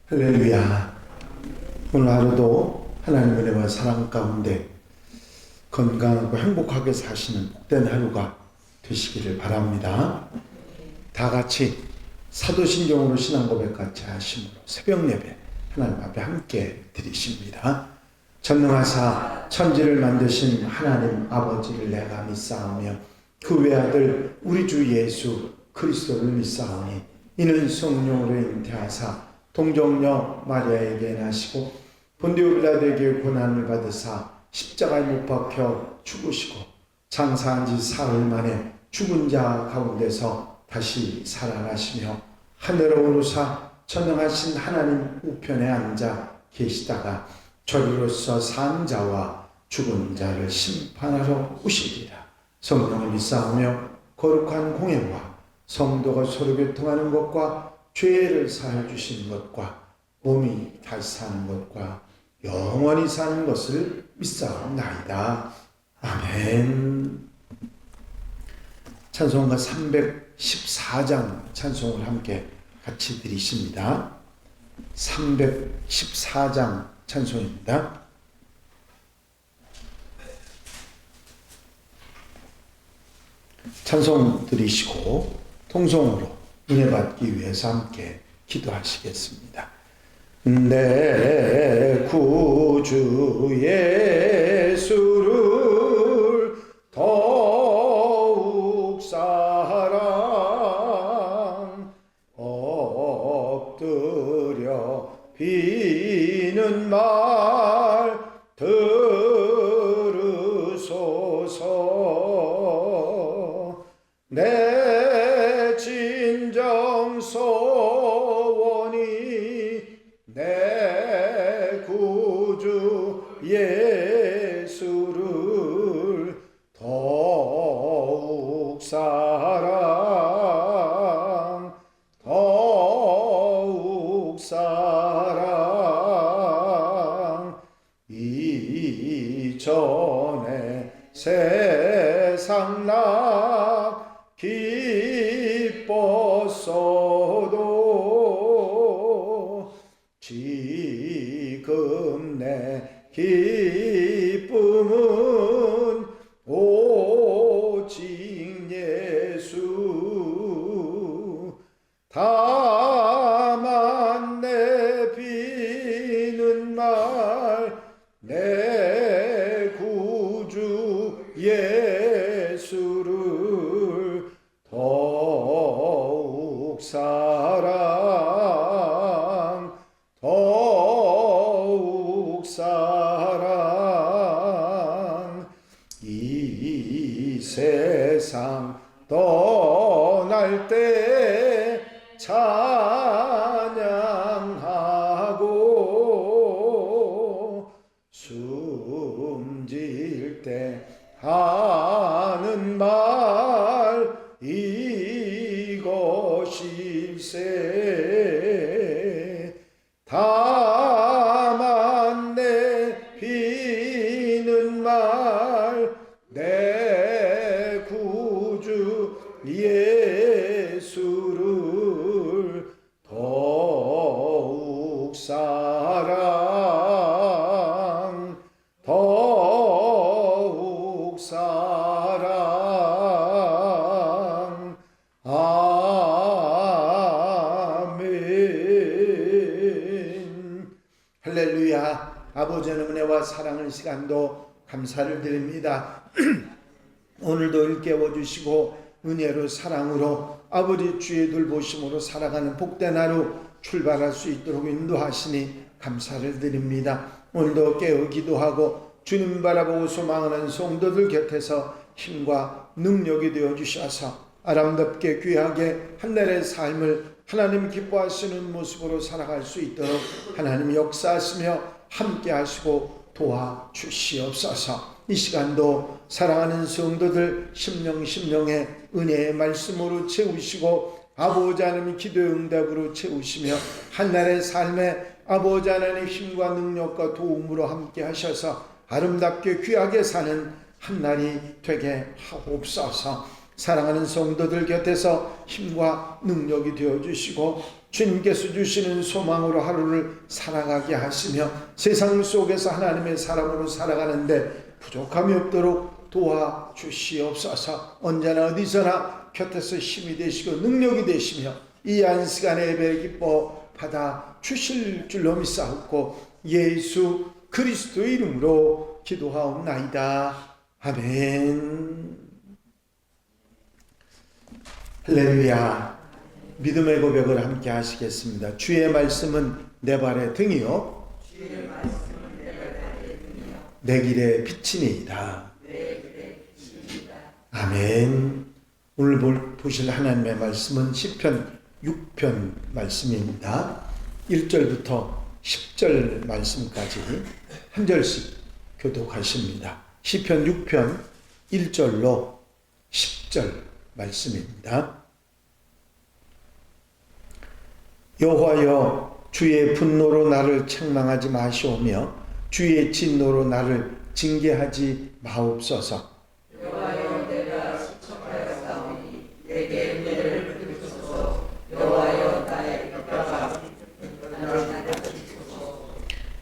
할렐루야. 오늘 하루도 하나님의 은혜와 사랑 가운데 건강하고 행복하게 사시는 복된 하루가 되시기를 바랍니다. 다 같이 사도신경으로 신앙 고백 같이 하심으로 새벽 예배 하나님 앞에 함께 드리십니다. 전능하사 천지를 만드신 하나님 아버지를 내가 믿사오며 그 외아들 우리 주 예수 그리스도를 믿사오니 이는 성령으로 잉태하사 동정녀 마리아에게 나시고 본디오 빌라도에게 고난을 받으사 십자가에 못 박혀 죽으시고 장사한 지 사흘 만에 죽은 자 가운데서 다시 살아나시며 하늘로 오르사 전능하신 하나님 우편에 앉아 계시다가 저리로서 산 자와 죽은 자를 심판하러 오시리라. 성령을 믿사오며 거룩한 공예와 성도가 서로 교통하는 것과 죄를 사해 주시는 것과 몸이 다시 사는 것과 영원히 사는 것을 믿사옵나이다. 아멘. 찬송가 314장 찬송을 함께 같이 드리십니다. 314장 찬송입니다. 찬송 드리시고 통성으로 은혜 받기 위해서 함께 기도하시겠습니다. 내 구주 예수를 더욱 사랑 엎드려 비는 말 들으소서. 내 진정 소원이 내 구주 예수를 더욱 사랑 더욱 사랑 이전에 세상 나 기뻤어도 지금 내 기쁨은 오직 예수. 다만 내 비는 말 내 구주 예수를 더욱 사랑 더욱 사랑 이 세상 떠날 때 찬양하고 숨질 때 하는 말 이것일세. 다만 내 비는 말 내 구주 예수를 더욱 사랑 더욱 사랑. 아멘. 할렐루야. 아버지의 은혜와 사랑의 시간도 감사를 드립니다. 오늘도 일깨워 주시고 은혜로 사랑으로 아버지 주의 돌보심으로 살아가는 복된 하루 출발할 수 있도록 인도하시니 감사를 드립니다. 오늘도 깨어 기도하고 주님 바라보고 소망하는 성도들 곁에서 힘과 능력이 되어 주셔서 아름답게 귀하게 한날의 삶을 하나님 기뻐하시는 모습으로 살아갈 수 있도록 하나님 역사하시며 함께 하시고 도와주시옵소서. 이 시간도 사랑하는 성도들 심령의 은혜의 말씀으로 채우시고 아버지 하나님 기도의 응답으로 채우시며 한날의 삶에 아버지 하나님의 힘과 능력과 도움으로 함께 하셔서 아름답게 귀하게 사는 한날이 되게 하옵소서. 사랑하는 성도들 곁에서 힘과 능력이 되어주시고 주님께서 주시는 소망으로 하루를 살아가게 하시며 세상 속에서 하나님의 사람으로 살아가는데 부족함이 없도록 도와주시옵소서. 언제나 어디서나 곁에서 힘이 되시고 능력이 되시며 이 안식안의 예배를 기뻐 받아 주실 줄로 믿사옵고 예수 그리스도의 이름으로 기도하옵나이다. 아멘. 할렐루야. 믿음의 고백을 함께 하시겠습니다. 주의 말씀은 내 발의 등이요 내 길의 빛이니이다. 아멘. 오늘 보실 하나님의 말씀은 시편 6편 말씀입니다. 1절부터 10절 말씀까지 한 절씩 교독하십니다. 시편 6편 1절로 10절 말씀입니다. 여호와여, 주의 분노로 나를 책망하지 마시오며 주의 진노로 나를 징계하지 마옵소서. 여호와여, 내가 수척하였사오니 내게 은혜를 베푸소서. 여호와여, 나의 뼈가 나를 낮추소서.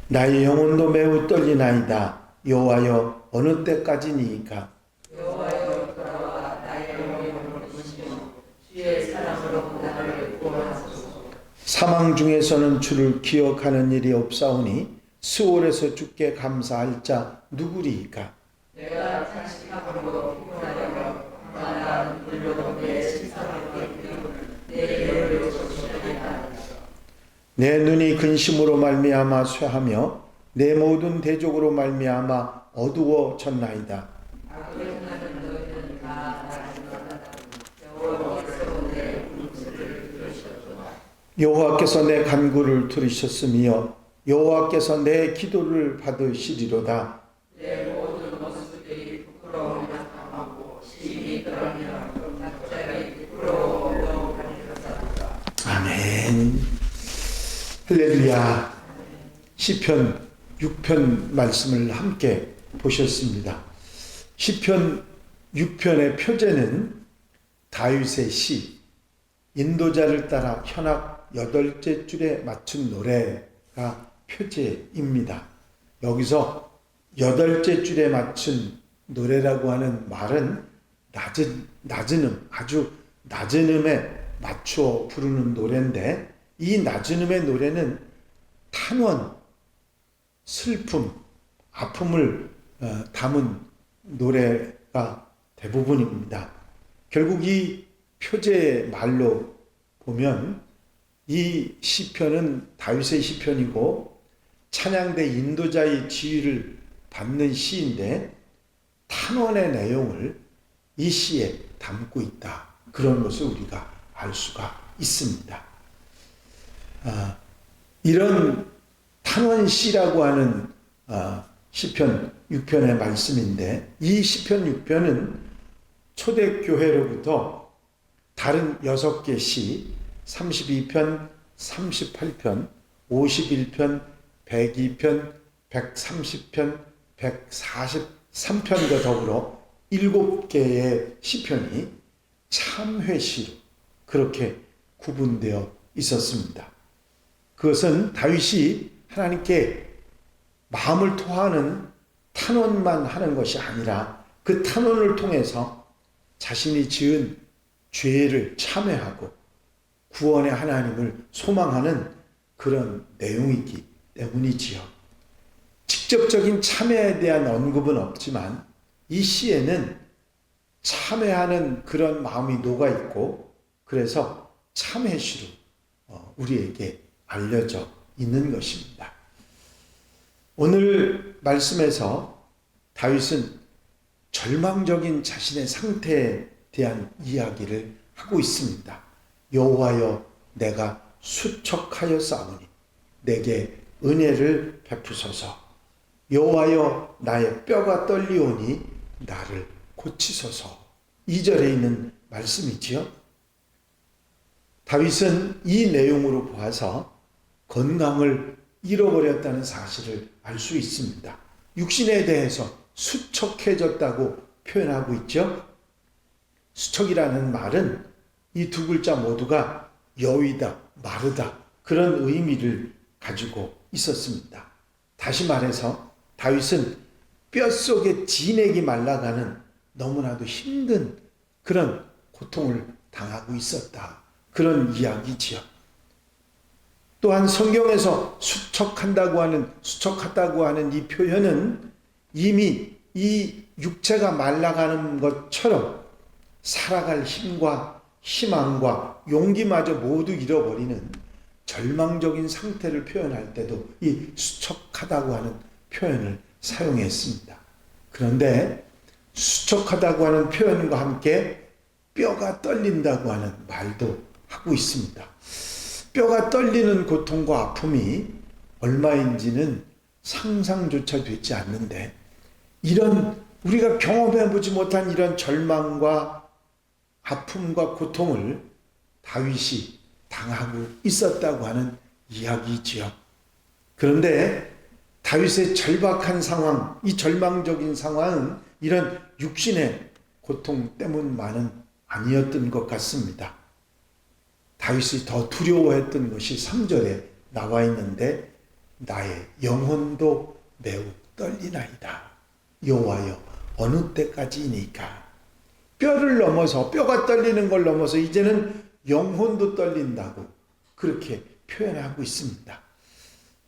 나의 영혼도 매우 떨리나이다. 여호와여, 어느 때까지니이까? 여호와여, 돌아와 나의 영혼을 부르시며 주의 사랑으로 나를 구원하소서. 사망 중에서는 주를 기억하는 일이 없사오니 스올에서 주께 감사할 자 누구리이까? 내가 탄식함으로 피곤하여 나라 눈물로 내 신상하게 내 열을 조심하리라. 내 눈이 근심으로 말미암아 쇠하며 내 모든 대적으로 말미암아 어두워졌나이다. 악행하는 너희는 다 나를 떠나다. 여호와께서 내 문제를 들으셨구나. 여호와께서 내 간구를 들으셨으며 여호와께서 내 기도를 받으시리로다. 내 모든 모습들이 부끄러움을 당하고 심히 떨며 갑자기 부끄러워 하리로다. 아멘. 할렐루야. 시편 6편 말씀을 함께 보셨습니다. 시편 6편의 표제는 다윗의 시, 인도자를 따라 현악 8째 줄에 맞춘 노래가 표제입니다. 여기서 8째 줄에 맞춘 노래라고 하는 말은 낮은 음, 아주 낮은 음에 맞추어 부르는 노래인데 이 낮은 음의 노래는 탄원, 슬픔, 아픔을 담은 노래가 대부분입니다. 결국 이 표제의 말로 보면 이 시편은 다윗의 시편이고 찬양대 인도자의 지휘를 받는 시인데 탄원의 내용을 이 시에 담고 있다. 그런 것을 우리가 알 수가 있습니다. 이런 탄원시라고 하는 시편 6편의 말씀인데 이 시편 6편은 초대교회로부터 다른 6개 시 32편, 38편, 51편, 102편, 130편, 143편과 더불어 7개의 시편이 참회시로 그렇게 구분되어 있었습니다. 그것은 다윗이 하나님께 마음을 토하는 탄원만 하는 것이 아니라 그 탄원을 통해서 자신이 지은 죄를 참회하고 구원의 하나님을 소망하는 그런 내용이기 때문이지요. 직접적인 참회에 대한 언급은 없지만 이 시에는 참회하는 그런 마음이 녹아있고 그래서 참회시로 우리에게 알려져 있는 것입니다. 오늘 말씀에서 다윗은 절망적인 자신의 상태에 대한 이야기를 하고 있습니다. 여호와여, 내가 수척하였사오니 내게 은혜를 베푸소서. 여호와여, 나의 뼈가 떨리오니 나를 고치소서. 2절에 있는 말씀이지요. 다윗은 이 내용으로 보아서 건강을 잃어버렸다는 사실을 알 수 있습니다. 육신에 대해서 수척해졌다고 표현하고 있죠. 수척이라는 말은 이 두 글자 모두가 여위다, 마르다 그런 의미를 가지고 있었습니다. 다시 말해서 다윗은 뼛속에 진액이 말라가는 너무나도 힘든 그런 고통을 당하고 있었다. 그런 이야기지요. 또한 성경에서 수척하다고 하는 이 표현은 이미 이 육체가 말라가는 것처럼 살아갈 힘과 희망과 용기마저 모두 잃어버리는 절망적인 상태를 표현할 때도 이 수척하다고 하는 표현을 사용했습니다. 그런데 수척하다고 하는 표현과 함께 뼈가 떨린다고 하는 말도 하고 있습니다. 뼈가 떨리는 고통과 아픔이 얼마인지는 상상조차 되지 않는데 이런 우리가 경험해보지 못한 이런 절망과 아픔과 고통을 다윗이 당하고 있었다고 하는 이야기지요. 그런데 다윗의 절박한 상황, 이 절망적인 상황은 이런 육신의 고통 때문만은 아니었던 것 같습니다. 다윗이 더 두려워했던 것이 3절에 나와 있는데 나의 영혼도 매우 떨리나이다. 여호와여 어느 때까지이니까. 뼈를 넘어서 뼈가 떨리는 걸 넘어서 이제는 영혼도 떨린다고 그렇게 표현하고 있습니다.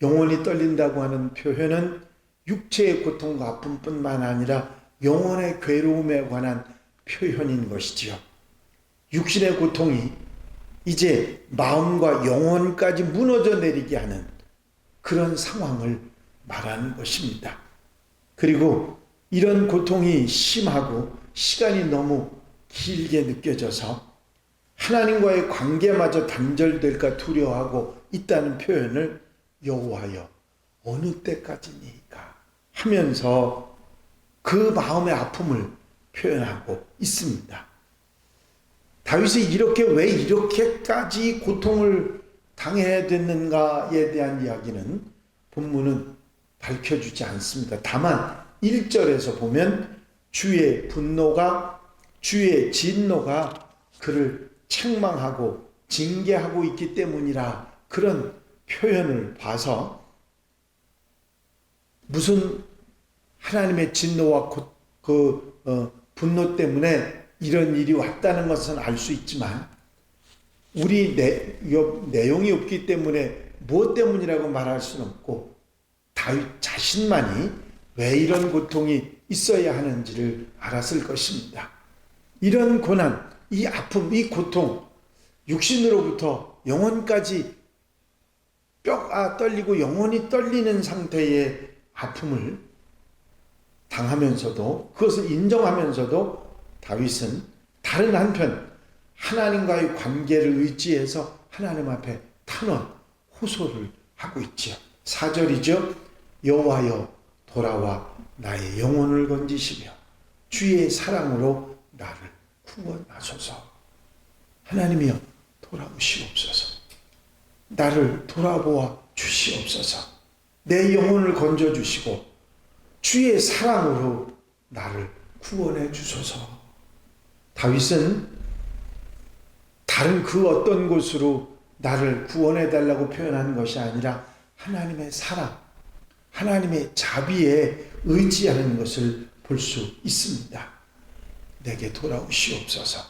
영혼이 떨린다고 하는 표현은 육체의 고통과 아픔뿐만 아니라 영혼의 괴로움에 관한 표현인 것이지요. 육신의 고통이 이제 마음과 영혼까지 무너져 내리게 하는 그런 상황을 말하는 것입니다. 그리고 이런 고통이 심하고 시간이 너무 길게 느껴져서 하나님과의 관계마저 단절될까 두려워하고 있다는 표현을 여호와여 어느 때까지니까 하면서 그 마음의 아픔을 표현하고 있습니다. 다윗이 왜 이렇게까지 고통을 당해야 됐는가에 대한 이야기는 본문은 밝혀주지 않습니다. 다만 1절에서 보면 주의 진노가 그를 책망하고 징계하고 있기 때문이라 그런 표현을 봐서 무슨 하나님의 진노와 분노 때문에 이런 일이 왔다는 것은 알 수 있지만 우리 내용이 없기 때문에 무엇 때문이라고 말할 수는 없고 다윗 자신만이 왜 이런 고통이 있어야 하는지를 알았을 것입니다. 이런 고난, 이 아픔, 이 고통, 육신으로부터 영혼까지 뼈가 떨리고 영혼이 떨리는 상태의 아픔을 당하면서도 그것을 인정하면서도 다윗은 다른 한편 하나님과의 관계를 의지해서 하나님 앞에 탄원, 호소를 하고 있지요. 4절이죠. 여호와여 돌아와 나의 영혼을 건지시며 주의 사랑으로 나를 구원하소서. 하나님이여 돌아오시옵소서. 나를 돌아보아 주시옵소서. 내 영혼을 건져주시고 주의 사랑으로 나를 구원해 주소서. 다윗은 다른 그 어떤 곳으로 나를 구원해 달라고 표현하는 것이 아니라 하나님의 사랑, 하나님의 자비에 의지하는 것을 볼 수 있습니다. 내게 돌아오시옵소서.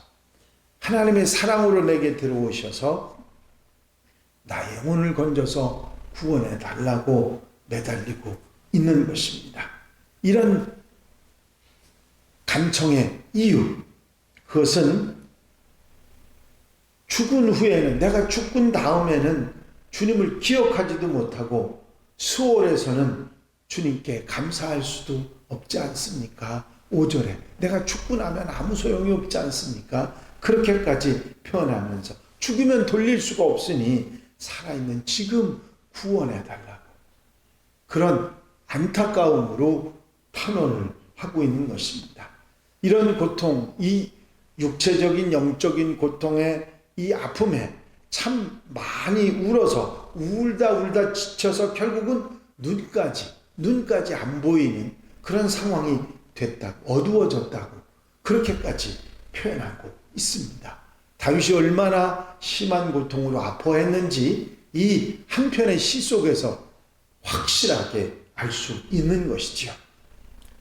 하나님의 사랑으로 내게 들어오셔서 나의 영혼을 건져서 구원해 달라고 매달리고 있는 것입니다. 이런 간청의 이유, 그것은 죽은 후에는, 내가 죽은 다음에는 주님을 기억하지도 못하고 수월에서는 주님께 감사할 수도 없지 않습니까? 5절에 내가 죽고 나면 아무 소용이 없지 않습니까? 그렇게까지 표현하면서 죽으면 돌릴 수가 없으니 살아있는 지금 구원해 달라고 그런 안타까움으로 탄원을 하고 있는 것입니다. 이런 고통, 이 육체적인 영적인 고통의 이 아픔에 참 많이 울어서 울다 지쳐서 결국은 눈까지 안 보이는 그런 상황이 됐다고, 어두워졌다고 그렇게까지 표현하고 있습니다. 다윗이 얼마나 심한 고통으로 아파했는지 이 한편의 시 속에서 확실하게 알 수 있는 것이지요.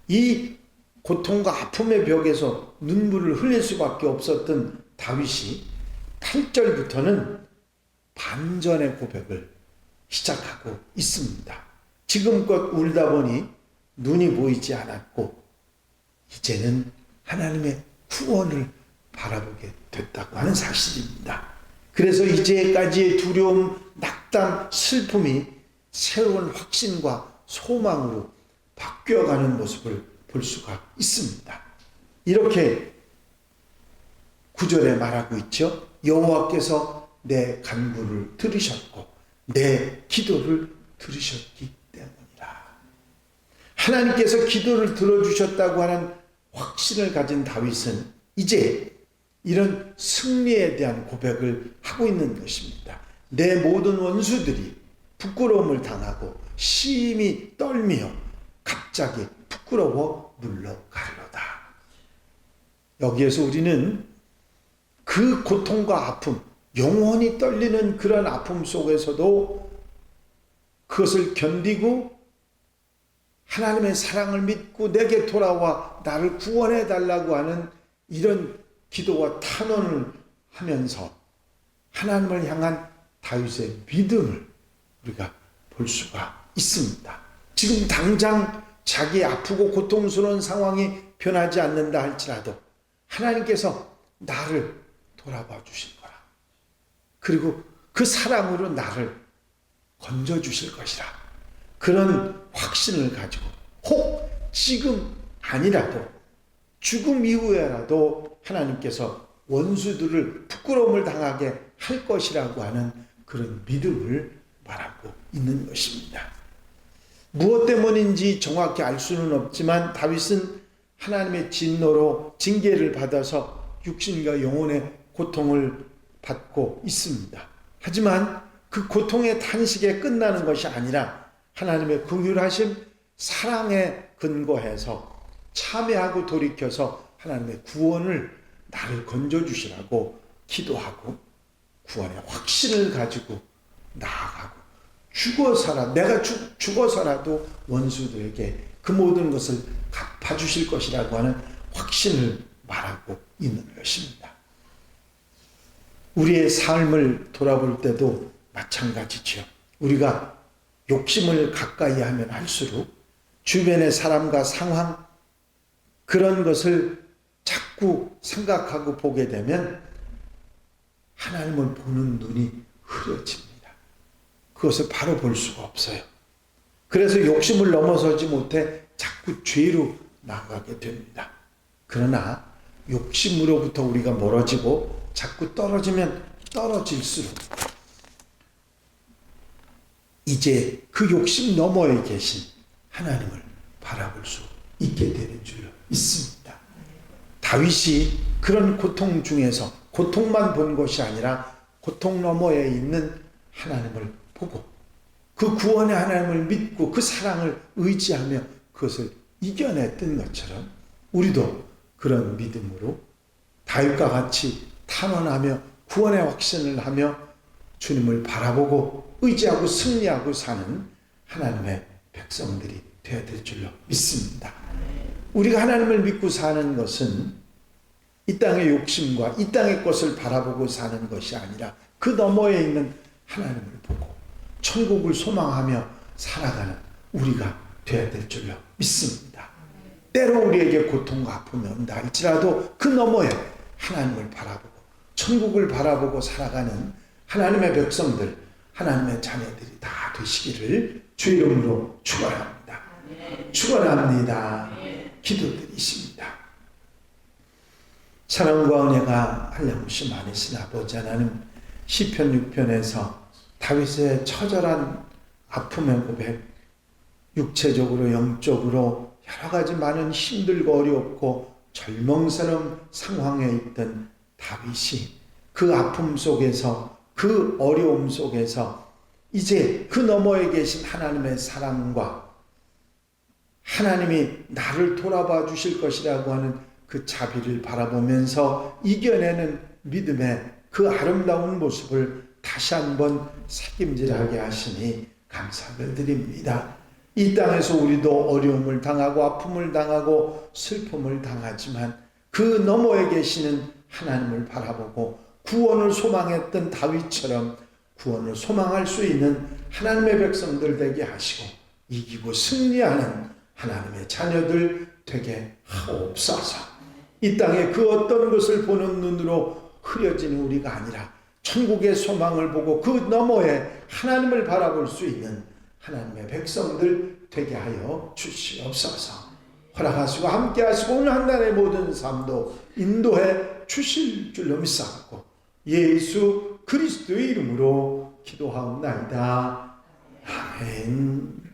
이 고통과 아픔의 벽에서 눈물을 흘릴 수밖에 없었던 다윗이 8절부터는 반전의 고백을 시작하고 있습니다. 지금껏 울다 보니 눈이 보이지 않았고 이제는 하나님의 구원을 바라보게 됐다고 하는 사실입니다. 그래서 이제까지의 두려움, 낙담, 슬픔이 새로운 확신과 소망으로 바뀌어가는 모습을 볼 수가 있습니다. 이렇게 9절에 말하고 있죠. 여호와께서 내 간구를 들으셨고 내 기도를 들으셨기 때문이라. 하나님께서 기도를 들어주셨다고 하는 확신을 가진 다윗은 이제 이런 승리에 대한 고백을 하고 있는 것입니다. 내 모든 원수들이 부끄러움을 당하고 심히 떨며 갑자기 부끄러워 물러가려다. 여기에서 우리는 그 고통과 아픔, 영원히 떨리는 그런 아픔 속에서도 그것을 견디고 하나님의 사랑을 믿고 내게 돌아와 나를 구원해 달라고 하는 이런 기도와 탄원을 하면서 하나님을 향한 다윗의 믿음을 우리가 볼 수가 있습니다. 지금 당장 자기 아프고 고통스러운 상황이 변하지 않는다 할지라도 하나님께서 나를 돌아봐 주실 거라. 그리고 그 사랑으로 나를 건져 주실 것이라. 그런 확신을 가지고 혹 지금 아니라도 죽음 이후에라도 하나님께서 원수들을 부끄러움을 당하게 할 것이라고 하는 그런 믿음을 말하고 있는 것입니다. 무엇 때문인지 정확히 알 수는 없지만 다윗은 하나님의 진노로 징계를 받아서 육신과 영혼의 고통을 받고 있습니다. 하지만 그 고통의 탄식에 끝나는 것이 아니라 하나님의 긍휼하심, 사랑에 근거해서 참회하고 돌이켜서 하나님의 구원을 나를 건져주시라고 기도하고 구원의 확신을 가지고 나아가고 내가 죽어서라도 원수들에게 그 모든 것을 갚아주실 것이라고 하는 확신을 말하고 있는 것입니다. 우리의 삶을 돌아볼 때도 마찬가지죠. 우리가 욕심을 가까이 하면 할수록 주변의 사람과 상황 그런 것을 자꾸 생각하고 보게 되면 하나님을 보는 눈이 흐려집니다. 그것을 바로 볼 수가 없어요. 그래서 욕심을 넘어서지 못해 자꾸 죄로 나가게 됩니다. 그러나 욕심으로부터 우리가 멀어지고 자꾸 떨어지면 떨어질수록 이제 그 욕심 너머에 계신 하나님을 바라볼 수 있게 되는 줄로 믿습니다. 다윗이 그런 고통 중에서 고통만 본 것이 아니라 고통 너머에 있는 하나님을 보고 그 구원의 하나님을 믿고 그 사랑을 의지하며 그것을 이겨냈던 것처럼 우리도 그런 믿음으로 다윗과 같이 탄원하며 구원의 확신을 하며 주님을 바라보고 의지하고 승리하고 사는 하나님의 백성들이 되어야 될 줄로 믿습니다. 우리가 하나님을 믿고 사는 것은 이 땅의 욕심과 이 땅의 것을 바라보고 사는 것이 아니라 그 너머에 있는 하나님을 보고 천국을 소망하며 살아가는 우리가 되어야 될 줄로 믿습니다. 때로 우리에게 고통과 아픔이 온다 할지라도 그 너머에 하나님을 바라보고 천국을 바라보고 살아가는 하나님의 백성들, 하나님의 자녀들이 다 되시기를 주 이름으로 축원합니다. 축원합니다. 기도드리십니다. 사랑과 은혜가 한량없이 많으신 아버지 하나님, 시편 6편에서 다윗의 처절한 아픔의 고백, 육체적으로 영적으로 여러 가지 많은 힘들고 어렵고 절망스러운 상황에 있던 다윗이 그 아픔 속에서 그 어려움 속에서 이제 그 너머에 계신 하나님의 사랑과 하나님이 나를 돌아봐 주실 것이라고 하는 그 자비를 바라보면서 이겨내는 믿음의 그 아름다운 모습을 다시 한번 새김질하게 하시니 감사를 드립니다. 이 땅에서 우리도 어려움을 당하고 아픔을 당하고 슬픔을 당하지만 그 너머에 계시는 하나님을 바라보고 구원을 소망했던 다윗처럼 구원을 소망할 수 있는 하나님의 백성들 되게 하시고 이기고 승리하는 하나님의 자녀들 되게 하옵소서. 이 땅에 그 어떤 것을 보는 눈으로 흐려지는 우리가 아니라 천국의 소망을 보고 그 너머에 하나님을 바라볼 수 있는 하나님의 백성들 되게 하여 주시옵소서. 허락하시고 함께 하시고 오늘 한 날의 모든 삶도 인도해 주실 줄로 믿사옵고 예수 그리스도의 이름으로 기도하옵나이다. 아멘.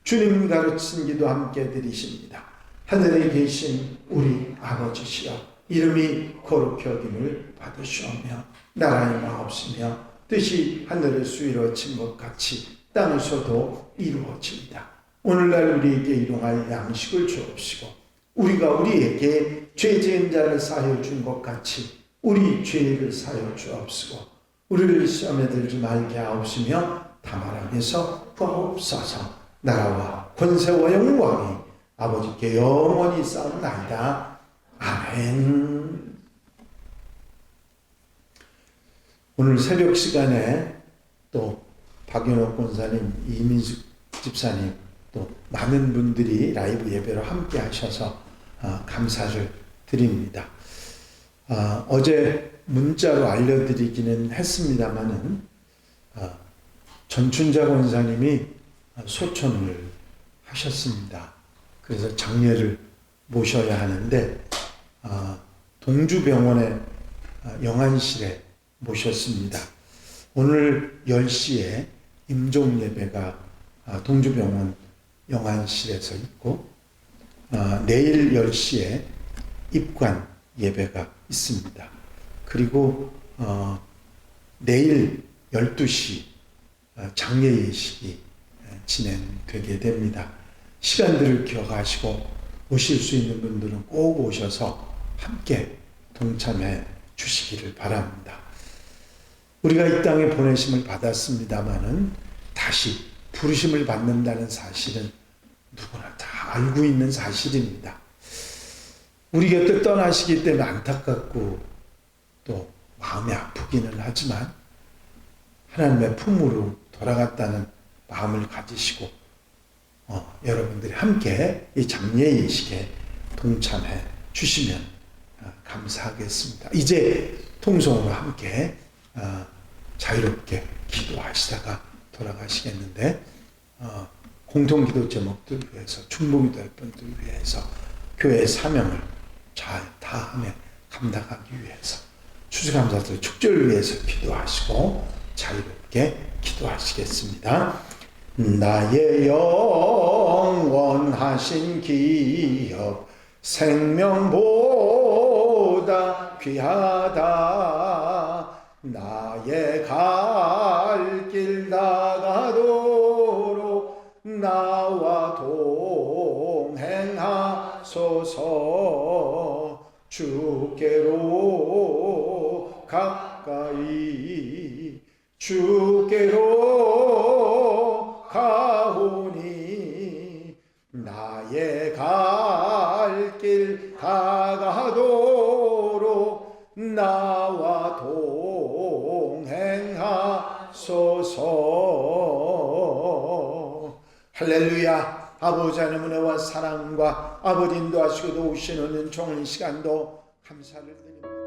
주님 가르친 기도 함께 드리십니다. 하늘에 계신 우리 아버지시여 이름이 거룩히 여김을 받으시오며 나라의 마옵시며 뜻이 하늘에서 이루어진 것 같이 땅에서도 이루어집니다. 오늘날 우리에게 일용할 양식을 주옵시고 우리가 우리에게 죄 지은 자를 사하여 준 것 같이 우리 죄를 사하여 주옵시고 우리를 시험에 들지 말게 하옵시며 다만 악에서 구하옵소서. 나라와 권세와 영광이 아버지께 영원히 쌓옵나이다. 아멘. 오늘 새벽 시간에 또 박윤옥 권사님, 이민숙 집사님 또 많은 분들이 라이브 예배로 함께 하셔서 감사를 드립니다. 어제 문자로 알려드리기는 했습니다마는 전춘자 권사님이 소천을 하셨습니다. 그래서 장례를 모셔야 하는데 동주병원의 영안실에 모셨습니다. 오늘 10시에 임종 예배가 동주병원 영안실에서 있고 내일 10시에 입관 예배가 있습니다. 그리고 내일 12시 장례 예식이 진행되게 됩니다. 시간들을 기억하시고 오실 수 있는 분들은 꼭 오셔서 함께 동참해 주시기를 바랍니다. 우리가 이 땅에 보내심을 받았습니다마는 다시 부르심을 받는다는 사실은 누구나 다 알고 있는 사실입니다. 우리 곁에 떠나시기 때문에 안타깝고 또 마음이 아프기는 하지만 하나님의 품으로 돌아갔다는 마음을 가지시고 여러분들이 함께 이 장례 예식에 동참해 주시면 감사하겠습니다. 이제 통성으로 함께 자유롭게 기도하시다가 돌아가시겠는데 공통기도 제목들 위해서 중보기도 할 분들 위해서 교회의 사명을 잘 다음에 감당하기 위해서 추수감사절 축제를 위해서 기도하시고 자유롭게 기도하시겠습니다. 나의 영원하신 기업 생명보다 귀하다. 나의 갈 길 나가도록 나와 동행하소서. 주께로 가까이 주께로 가오니 나의 갈 길 다가도록 나와 동행하소서. 할렐루야. 아버지 하나님의 은혜와 사랑과 아버지 인도하시고 도우시는 은총의 시간도 감사를 드립니다.